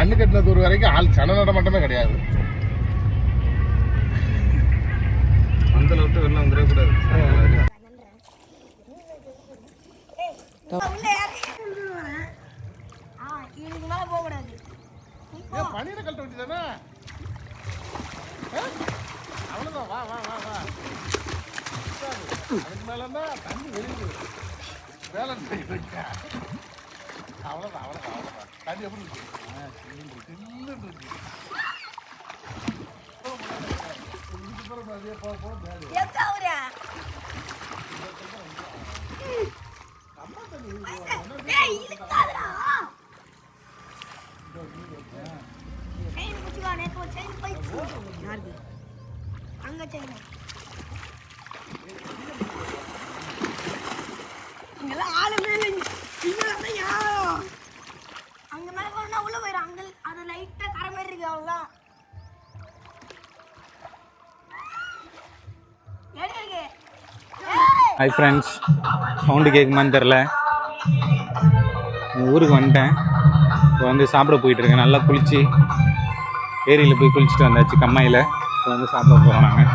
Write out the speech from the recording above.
கண்ணு கட்டின தூரம் வரைக்கும் ஆள் சன நடமாட்டமே கிடையாது. அந்த விட்டு வெளில வந்துடக்கூடாது. பனியில கழட்ட வேண்டியதானே? அவ்வளவுதான். வா வா வா வா. அதுக்கு மேலன்னா தண்ணி வெளியுது. வேலை அவ்வளோதான் அவ்வளோதான் அவ்வளோதான். தண்ணி எப்படி இருக்கு? சில்லுன்னு இருக்கு. ஹாய் ஃப்ரெண்ட்ஸ், சவுண்டு கேட்குமான்னு தெரில. ஊருக்கு வந்துட்டேன். இப்போ வந்து சாப்பிட போயிட்டுருக்கேன். நல்லா குளித்து ஏரியில் போய் குளிச்சுட்டு வந்தாச்சு கம்மாயில். இப்போ வந்து சாப்பிட போகிறோம் நாங்கள்.